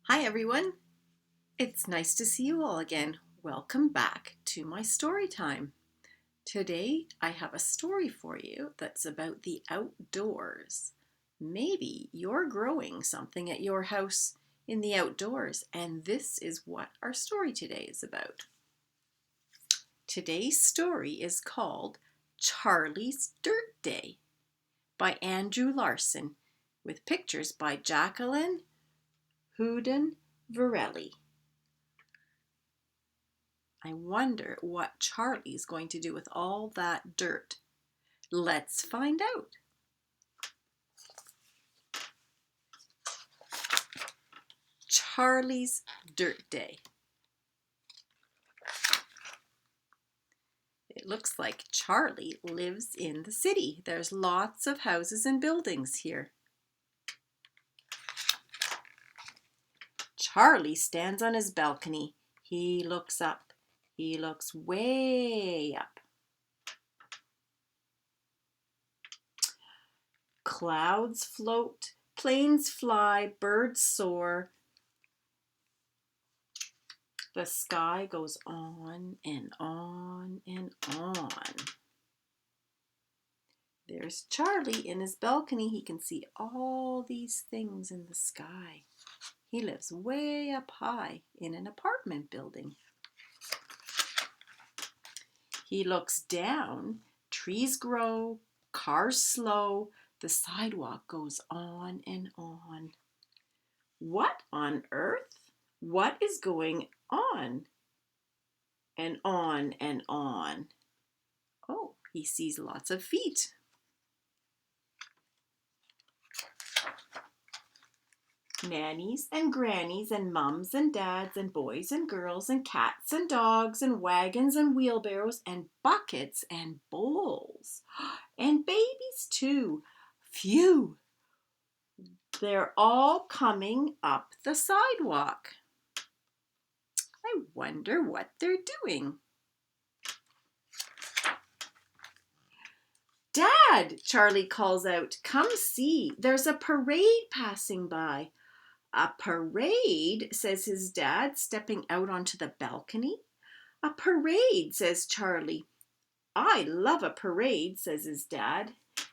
Hi everyone, it's nice to see you all again. Welcome back to my story time. Today I have a story for you that's about the outdoors. Maybe you're growing something at your house in the outdoors, and this is what our story today is about. Today's story is called Charlie's Dirt Day by Andrew Larsen, with pictures by Jacqueline Hudon-Verrelli. I wonder what Charlie's going to do with all that dirt. Let's find out. Charlie's Dirt Day. It looks like Charlie lives in the city. There's lots of houses and buildings here. Charlie stands on his balcony. He looks up. He looks way up. Clouds float, planes fly, birds soar. The sky goes on and on and on. There's Charlie in his balcony. He can see all these things in the sky. He lives way up high in an apartment building. He looks down. Trees grow, cars slow. The sidewalk goes on and on. What on earth? What is going on? And on and on. Oh, he sees lots of feet. Nannies and grannies and mums and dads and boys and girls and cats and dogs and wagons and wheelbarrows and buckets and bowls. And babies too. Phew! They're all coming up the sidewalk. I wonder what they're doing. Dad, Charlie calls out, come see, there's a parade passing by. A parade, says his dad, stepping out onto the balcony. A parade, says Charlie. I love a parade, says his dad.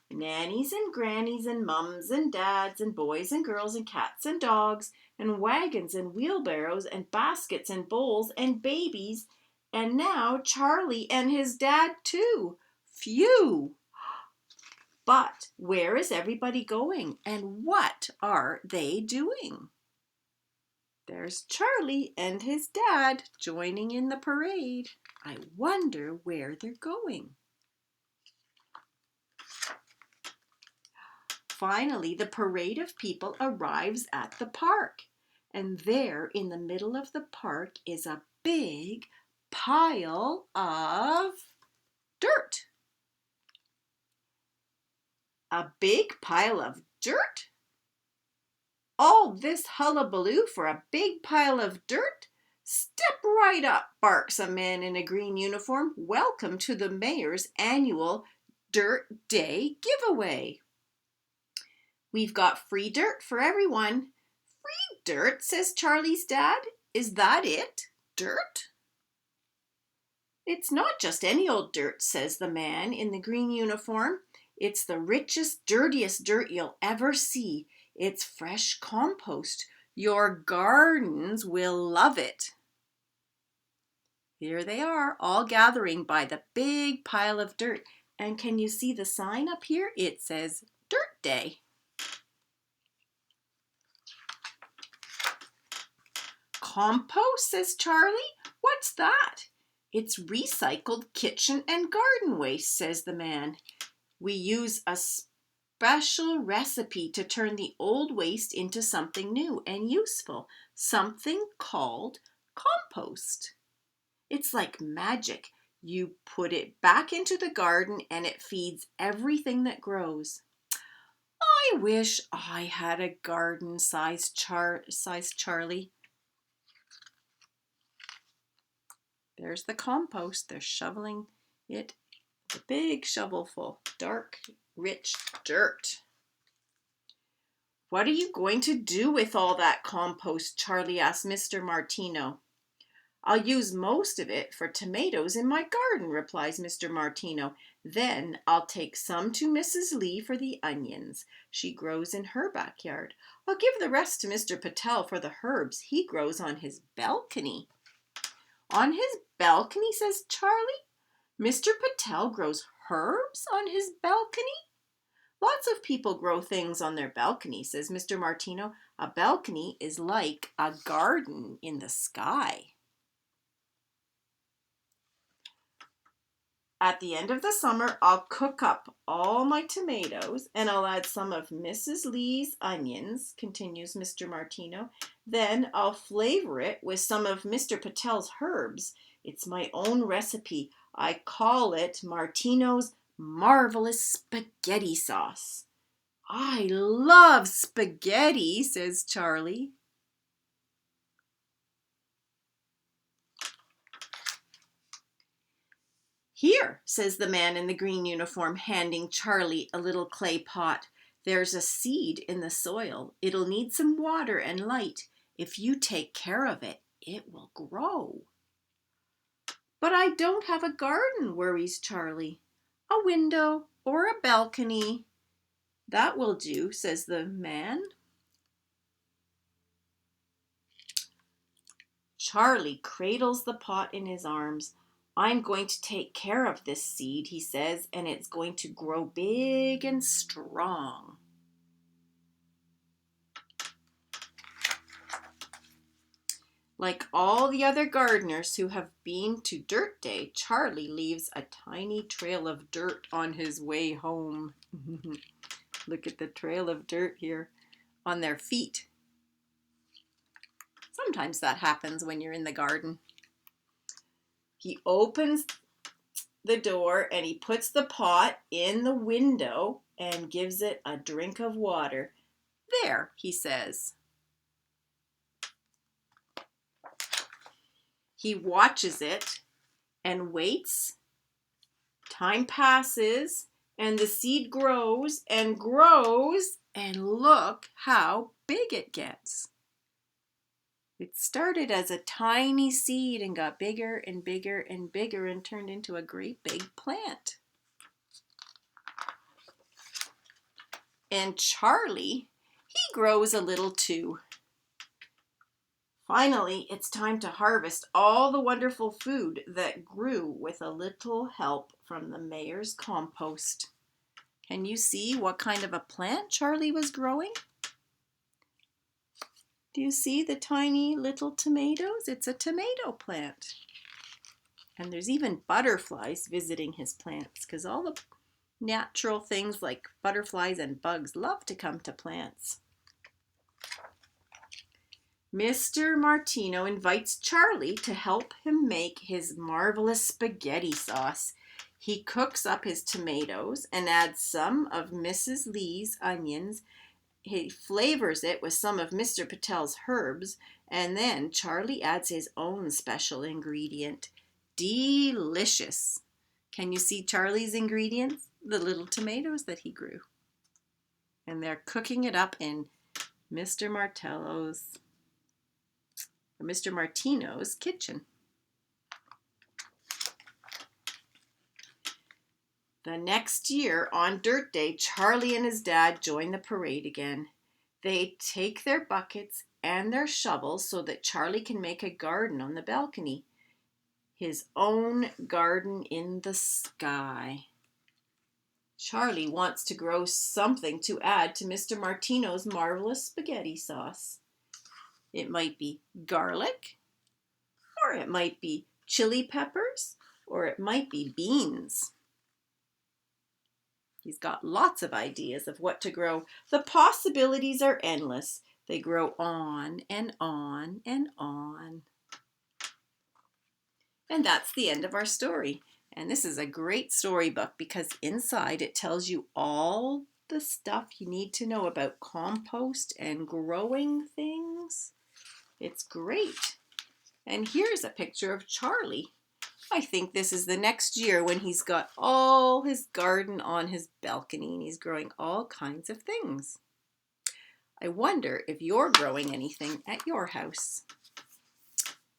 Nannies and grannies and mums and dads and boys and girls and cats and dogs and wagons and wheelbarrows and baskets and bowls and babies. And now Charlie and his dad too. Phew! But where is everybody going and what are they doing? There's Charlie and his dad joining in the parade. I wonder where they're going. Finally, the parade of people arrives at the park. And there in the middle of the park is a big pile of dirt. A big pile of dirt? All this hullabaloo for a big pile of dirt? Step right up, barks a man in a green uniform. Welcome to the mayor's annual Dirt Day giveaway. We've got free dirt for everyone. Free dirt, says Charlie's dad. Is that it? Dirt? It's not just any old dirt, says the man in the green uniform. It's the richest, dirtiest dirt you'll ever see. It's fresh compost. Your gardens will love it. Here they are, all gathering by the big pile of dirt. And can you see the sign up here? It says Dirt Day. Compost, says Charlie. What's that? It's recycled kitchen and garden waste, says the man. We use a special recipe to turn the old waste into something new and useful, something called compost. It's like magic. You put it back into the garden and it feeds everything that grows. I wish I had a garden sized Charlie. There's the compost. They're shoveling it, a big shovelful, dark, rich dirt. "What are you going to do with all that compost?" Charlie asked Mr. Martino. "I'll use most of it for tomatoes in my garden," replies Mr. Martino. "Then I'll take some to Mrs. Lee for the onions she grows in her backyard. I'll give the rest to Mr. Patel for the herbs he grows on his balcony." "On his balcony?" says Charlie. "Mr. Patel grows herbs on his balcony?" "Lots of people grow things on their balcony," says Mr. Martino. "A balcony is like a garden in the sky." "At the end of the summer, I'll cook up all my tomatoes and I'll add some of Mrs. Lee's onions," continues Mr. Martino. "Then I'll flavor it with some of Mr. Patel's herbs. It's my own recipe. I call it Martino's Marvelous Spaghetti Sauce." "I love spaghetti," says Charlie. "Here," says the man in the green uniform, handing Charlie a little clay pot. "There's a seed in the soil. It'll need some water and light. If you take care of it, it will grow." "But I don't have a garden," worries Charlie. "A window or a balcony." "That will do," says the man. Charlie cradles the pot in his arms. "I'm going to take care of this seed," he says, "and it's going to grow big and strong." Like all the other gardeners who have been to Dirt Day, Charlie leaves a tiny trail of dirt on his way home. Look at the trail of dirt here on their feet. Sometimes that happens when you're in the garden. He opens the door and he puts the pot in the window and gives it a drink of water. "There," he says. He watches it and waits. Time passes and the seed grows and grows, and look how big it gets. It started as a tiny seed and got bigger and bigger and bigger and turned into a great big plant. And Charlie, he grows a little too. Finally, it's time to harvest all the wonderful food that grew with a little help from the mayor's compost. Can you see what kind of a plant Charlie was growing? Do you see the tiny little tomatoes? It's a tomato plant. And there's even butterflies visiting his plants because all the natural things like butterflies and bugs love to come to plants. Mr. Martino invites Charlie to help him make his marvelous spaghetti sauce. He cooks up his tomatoes and adds some of Mrs. Lee's onions. He flavors it with some of Mr. Patel's herbs, and then Charlie adds his own special ingredient. Delicious! Can you see Charlie's ingredients? The little tomatoes that he grew. And they're cooking it up in Mr. Martino's kitchen. The next year, on Dirt Day, Charlie and his dad join the parade again. They take their buckets and their shovels so that Charlie can make a garden on the balcony. His own garden in the sky. Charlie wants to grow something to add to Mr. Martino's marvelous spaghetti sauce. It might be garlic, or it might be chili peppers, or it might be beans. He's got lots of ideas of what to grow. The possibilities are endless. They grow on and on and on. And that's the end of our story. And this is a great storybook because inside it tells you all the stuff you need to know about compost and growing things. It's great. And here's a picture of Charlie. I think this is the next year when he's got all his garden on his balcony and he's growing all kinds of things. I wonder if you're growing anything at your house.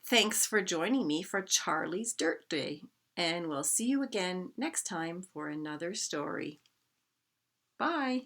Thanks for joining me for Charlie's Dirt Day, and we'll see you again next time for another story. Bye.